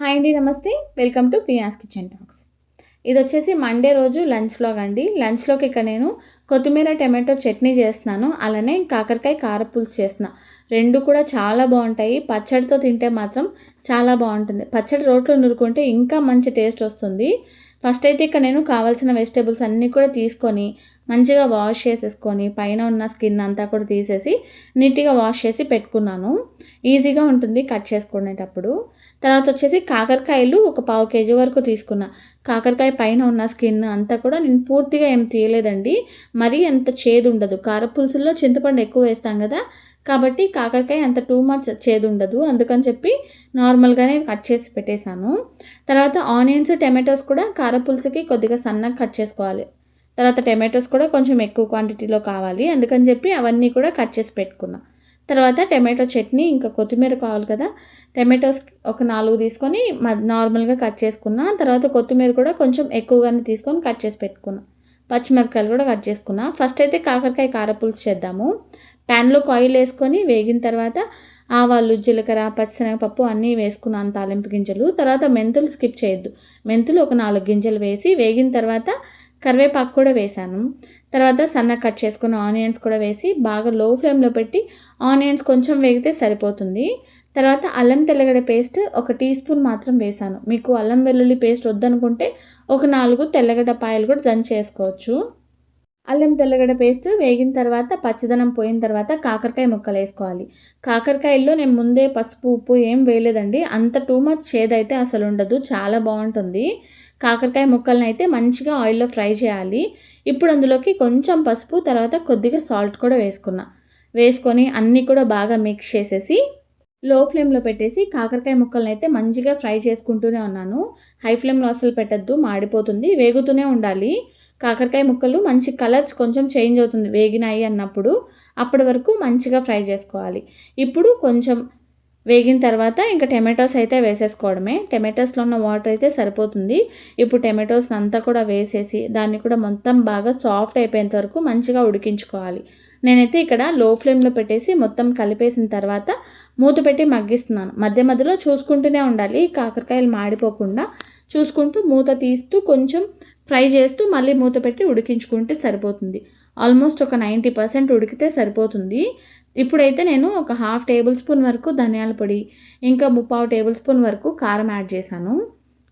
Hi అండి, నమస్తే. Welcome to Priya's kitchen talks. ఇది వచ్చేసి మండే రోజు లంచ్ వ్లాగ్ అండి. లంచ్లోకి ఇక్కడ నేను కొత్తిమీర టమాటో చట్నీ చేస్తున్నాను, అలానే కాకరకాయ కారపులుసు చేస్తున్నా. రెండు కూడా చాలా బాగుంటాయి. పచ్చడితో తింటే మాత్రం చాలా బాగుంటుంది. పచ్చడి రోట్లో నూరుకుంటే ఇంకా మంచి టేస్ట్ వస్తుంది. ఫస్ట్ అయితే ఇక్కడ నేను కావాల్సిన వెజిటేబుల్స్ అన్నీ కూడా తీసుకొని మంచిగా వాష్ చేసేసుకొని పైన ఉన్న స్కిన్ అంతా కూడా తీసేసి నీట్గా వాష్ చేసి పెట్టుకున్నాను. ఈజీగా ఉంటుంది కట్ చేసుకునేటప్పుడు. తర్వాత వచ్చేసి కాకరకాయలు ఒక 1/2 కేజీ వరకు తీసుకున్నా. కాకరకాయ పైన ఉన్న స్కిన్ అంతా కూడా నేను పూర్తిగా ఏం తీయలేదండి. మరీ అంత చేదు ఉండదు. కారపులుసుల్లో చింతపండు ఎక్కువ వేస్తాం కదా, కాబట్టి కాకరకాయ అంత టూ మచ్ చేదు ఉండదు. అందుకని చెప్పి నార్మల్గానే కట్ చేసి పెట్టేశాను. తర్వాత ఆనియన్స్, టమాటోస్ కూడా కారపులుసుకి కొద్దిగా సన్నగా కట్ చేసుకోవాలి. తర్వాత టమాటోస్ కూడా కొంచెం ఎక్కువ క్వాంటిటీలో కావాలి, అందుకని చెప్పి అవన్నీ కూడా కట్ చేసి పెట్టుకున్నా. తర్వాత టమాటో చట్నీ ఇంకా కొత్తిమీర కావాలి కదా, టమాటోస్ ఒక 4 తీసుకొని నార్మల్గా కట్ చేసుకున్నా. తర్వాత కొత్తిమీర కూడా కొంచెం ఎక్కువగానే తీసుకొని కట్ చేసి పెట్టుకున్నా. పచ్చిమిరపకాయలు కూడా కట్ చేసుకున్నా. ఫస్ట్ అయితే కాకరకాయ కారపులుసు చేద్దాము. ప్యాన్లోకి ఆయిల్ వేసుకొని వేగిన తర్వాత ఆవాలు, జీలకర్ర, పచ్చిశనగపప్పు అన్నీ వేసుకున్నాను, తాలింపు గింజలు. తర్వాత మెంతులు స్కిప్ చేయొద్దు. మెంతులు ఒక 4 గింజలు వేసి వేగిన తర్వాత కరివేపాకు కూడా వేసాను. తర్వాత సన్నగా కట్ చేసుకున్న ఆనియన్స్ కూడా వేసి బాగా లో ఫ్లేమ్లో పెట్టి ఆనియన్స్ కొంచెం వేగితే సరిపోతుంది. తర్వాత అల్లం తెల్లగడ్డ పేస్ట్ ఒక టీ స్పూన్ మాత్రం వేసాను. మీకు అల్లం వెల్లుల్లి పేస్ట్ వద్దనుకుంటే ఒక 4 తెల్లగడ్డ పాయలు కూడా దంచేసుకోవచ్చు. అల్లం తెల్లగడ్డ పేస్ట్ వేగిన తర్వాత పచ్చదనం పోయిన తర్వాత కాకరకాయ ముక్కలు వేసుకోవాలి. కాకరకాయల్లో నేను ముందే పసుపు, ఉప్పు ఏం వేయలేదండి. అంత టూ మచ్ చేదైతే అసలు ఉండదు, చాలా బాగుంటుంది. కాకరకాయ ముక్కలను అయితే మంచిగా ఆయిల్లో ఫ్రై చేయాలి. ఇప్పుడు అందులోకి కొంచెం పసుపు, తర్వాత కొద్దిగా సాల్ట్ కూడా వేసుకొని అన్నీ కూడా బాగా మిక్స్ చేసేసి లో ఫ్లేమ్లో పెట్టేసి కాకరకాయ ముక్కలను అయితే మంచిగా ఫ్రై చేసుకుంటూనే ఉన్నాను. హై ఫ్లేమ్లో అసలు పెట్టద్దు, మాడిపోతుంది. వేగుతూనే ఉండాలి. కాకరకాయ ముక్కలు మంచి కలర్స్ కొంచెం చేంజ్ అవుతుంది వేగినాయి అన్నప్పుడు. అప్పటి వరకు మంచిగా ఫ్రై చేసుకోవాలి. ఇప్పుడు కొంచెం వేగిన తర్వాత ఇంకా టమాటోస్ అయితే వేసేసుకోవడమే. టమాటోస్లో ఉన్న వాటర్ అయితే సరిపోతుంది. ఇప్పుడు టమాటోస్ని అంతా కూడా వేసేసి దాన్ని కూడా మొత్తం బాగా సాఫ్ట్ అయిపోయేంత వరకు మంచిగా ఉడికించుకోవాలి. నేనైతే ఇక్కడ లో ఫ్లేమ్లో పెట్టేసి మొత్తం కలిపేసిన తర్వాత మూత పెట్టి మగ్గిస్తున్నాను. మధ్య మధ్యలో చూసుకుంటూనే ఉండాలి, కాకరకాయలు మాడిపోకుండా చూసుకుంటూ మూత తీస్తూ కొంచెం ఫ్రై చేస్తూ మళ్ళీ మూత పెట్టి ఉడికించుకుంటే సరిపోతుంది. ఆల్మోస్ట్ ఒక 90% ఉడికితే సరిపోతుంది. ఇప్పుడైతే నేను ఒక 1/2 టేబుల్ స్పూన్ వరకు ధనియాల పొడి, ఇంకా 3/4 టేబుల్ స్పూన్ వరకు కారం యాడ్ చేశాను.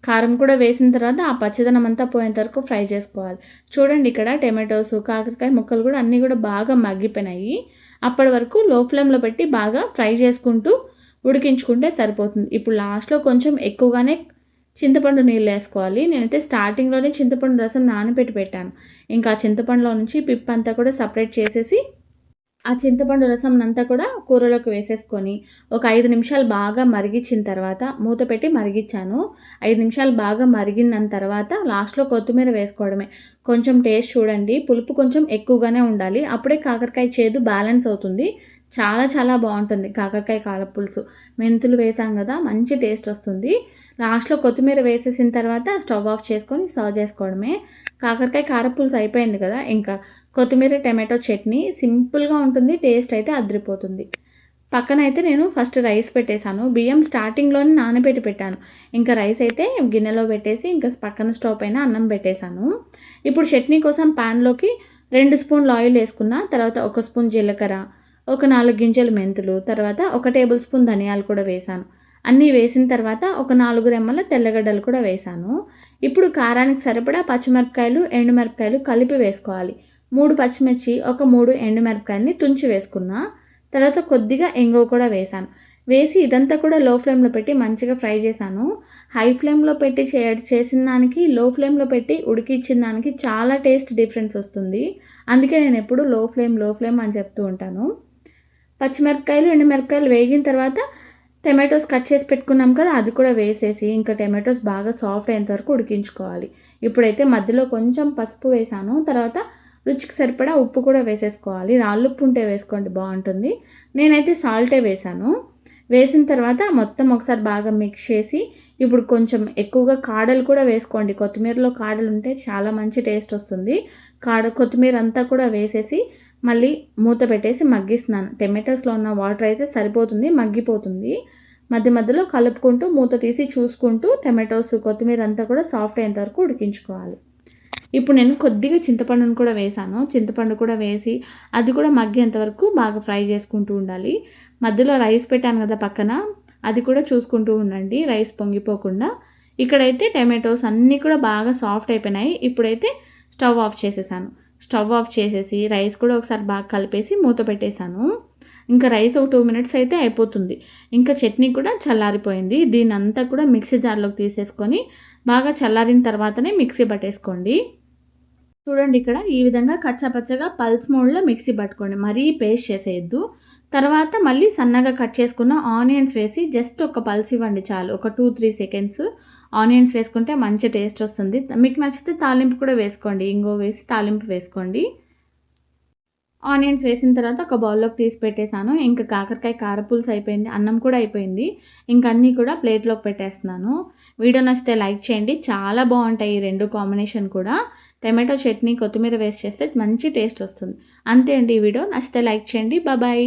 కారం కూడా వేసిన తర్వాత ఆ పచ్చదనం అంతా పోయేంత వరకు ఫ్రై చేసుకోవాలి. చూడండి, ఇక్కడ టమాటోస్, కాకరకాయ ముక్కలు కూడా అన్నీ కూడా బాగా మగ్గిపోయినాయి. అప్పటి వరకు లో ఫ్లేమ్లో పెట్టి బాగా ఫ్రై చేసుకుంటూ ఉడికించుకుంటే సరిపోతుంది. ఇప్పుడు లాస్ట్లో కొంచెం ఎక్కువగానే చింతపండు నీళ్ళు వేసుకోవాలి. నేనైతే స్టార్టింగ్లోనే చింతపండు రసం నానబెట్టి పెట్టాను. ఇంకా చింతపండులో నుంచి పిప్ అంతా కూడా సపరేట్ చేసేసి ఆ చింతపండు రసం అంతా కూడా కూరలోకి వేసేసుకొని ఒక 5 నిమిషాలు బాగా మరిగించిన తర్వాత మూత పెట్టి మరిగించాను. 5 నిమిషాలు బాగా మరిగిన తర్వాత లాస్ట్లో కొత్తిమీర వేసుకోవడమే. కొంచెం టేస్ట్ చూడండి, పులుపు కొంచెం ఎక్కువగానే ఉండాలి. అప్పుడే కాకరకాయ చేదు బ్యాలెన్స్ అవుతుంది. చాలా చాలా బాగుంటుంది కాకరకాయ కారపులుసు. మెంతులు వేసాం కదా, మంచి టేస్ట్ వస్తుంది. లాస్ట్లో కొత్తిమీర వేసేసిన తర్వాత స్టవ్ ఆఫ్ చేసుకొని సర్వ్ చేసుకోవడమే. కాకరకాయ కారపులుసు అయిపోయింది కదా, ఇంకా కొత్తిమీర టమాటో చట్నీ సింపుల్గా ఉంటుంది, టేస్ట్ అయితే అదిరిపోతుంది. పక్కన అయితే నేను ఫస్ట్ రైస్ పెట్టేశాను. బియ్యం స్టార్టింగ్లోనే నానబెట్టి పెట్టాను. ఇంకా రైస్ అయితే గిన్నెలో పెట్టేసి ఇంకా పక్కన స్టవ్ పైన అన్నం పెట్టేశాను. ఇప్పుడు చట్నీ కోసం ప్యాన్లోకి 2 స్పూన్లు ఆయిల్ వేసుకున్నా. తర్వాత 1 స్పూన్ జీలకర్ర, ఒక 4 గింజలు మెంతులు, తర్వాత 1 టేబుల్ స్పూన్ ధనియాలు కూడా వేశాను. అన్నీ వేసిన తర్వాత ఒక 4 రెమ్మల తెల్లగడ్డలు కూడా వేశాను. ఇప్పుడు కారానికి సరిపడా పచ్చిమిరపకాయలు, ఎండుమిరపకాయలు కలిపి వేసుకోవాలి. 3 పచ్చిమిర్చి, ఒక 3 ఎండుమిరపకాయలని తుంచి వేసుకున్నా. తర్వాత కొద్దిగా ఇంగువ కూడా వేశాను. వేసి ఇదంతా కూడా లో ఫ్లేమ్లో పెట్టి మంచిగా ఫ్రై చేశాను. హై ఫ్లేమ్లో పెట్టి చేసిన దానికి లో ఫ్లేమ్లో పెట్టి ఉడికించిన దానికి చాలా టేస్ట్ డిఫరెన్స్ వస్తుంది. అందుకే నేను ఎప్పుడు లో ఫ్లేమ్ అని చెప్తూ ఉంటాను. పచ్చిమిరపకాయలు, ఎండుమిరపకాయలు వేగిన తర్వాత టమాటోస్ కట్ చేసి పెట్టుకున్నాం కదా, అది కూడా వేసేసి ఇంకా టమాటోస్ బాగా సాఫ్ట్ అయ్యేంత వరకు ఉడికించుకోవాలి. ఇప్పుడైతే మధ్యలో కొంచెం పసుపు వేసాను. తర్వాత రుచికి సరిపడా ఉప్పు కూడా వేసేసుకోవాలి. రాళ్ళుప్పు ఉంటే వేసుకోండి, బాగుంటుంది. నేనైతే సాల్టే వేసాను. వేసిన తర్వాత మొత్తం ఒకసారి బాగా మిక్స్ చేసి ఇప్పుడు కొంచెం ఎక్కువగా కాడలు కూడా వేసుకోండి. కొత్తిమీరలో కాడలు ఉంటే చాలా మంచి టేస్ట్ వస్తుంది. కొత్తిమీర అంతా కూడా వేసేసి మళ్ళీ మూత పెట్టేసి మగ్గిస్తున్నాను. టమాటోస్లో ఉన్న వాటర్ అయితే సరిపోతుంది, మగ్గిపోతుంది. మధ్య మధ్యలో కలుపుకుంటూ మూత తీసి చూసుకుంటూ టమాటోస్ కొత్తిమీర అంతా కూడా సాఫ్ట్ అయ్యేంత వరకు ఉడికించుకోవాలి. ఇప్పుడు నేను కొద్దిగా చింతపండును కూడా వేసాను. చింతపండు కూడా వేసి అది కూడా మగ్గేంత వరకు బాగా ఫ్రై చేసుకుంటూ ఉండాలి. మధ్యలో రైస్ పెట్టాను కదా పక్కన, అది కూడా చూసుకుంటూ ఉండండి రైస్ పొంగిపోకుండా. ఇక్కడైతే టమాటోస్ అన్నీ కూడా బాగా సాఫ్ట్ అయిపోయినాయి. ఇప్పుడైతే స్టవ్ ఆఫ్ చేసేసాను. స్టవ్ ఆఫ్ చేసేసి రైస్ కూడా ఒకసారి బాగా కలిపేసి మూత పెట్టేశాను. ఇంకా రైస్ ఒక 2 మినిట్స్ అయితే అయిపోతుంది. ఇంకా చట్నీ కూడా చల్లారిపోయింది. దీన్నంతా కూడా మిక్సీ జార్లోకి తీసేసుకొని బాగా చల్లారిన తర్వాతనే మిక్సీ పట్టేసుకోండి. చూడండి ఇక్కడ ఈ విధంగా కచ్చాపచ్చగా పల్స్ మోడ్లో మిక్సీ పట్టుకోండి, మరీ పేస్ట్ చేసేయద్దు. తర్వాత మళ్ళీ సన్నగా కట్ చేసుకున్న ఆనియన్స్ వేసి జస్ట్ ఒక పల్స్ ఇవ్వండి చాలు. ఒక 2-3 సెకండ్స్ ఆనియన్స్ వేసుకుంటే మంచి టేస్ట్ వస్తుంది. మీకు నచ్చితే తాలింపు కూడా వేసుకోండి, ఇంగువ వేసి తాలింపు వేసుకోండి. ఆనియన్స్ వేసిన తర్వాత ఒక బౌల్లోకి తీసి పెట్టేశాను. ఇంకా కాకరకాయ కారపులుసు అయిపోయింది, అన్నం కూడా అయిపోయింది. ఇంక అన్నీ కూడా ప్లేట్లోకి పెట్టేస్తున్నాను. వీడియో నచ్చితే లైక్ చేయండి, చాలా బాగుంటాయి ఈ రెండు కాంబినేషన్ కూడా. టమాటో చట్నీ కొత్తిమీర వేసి చేస్తే మంచి టేస్ట్ వస్తుంది. అంతే అండి ఈ వీడియో. నచ్చితే లైక్ చేయండి. బాయ్.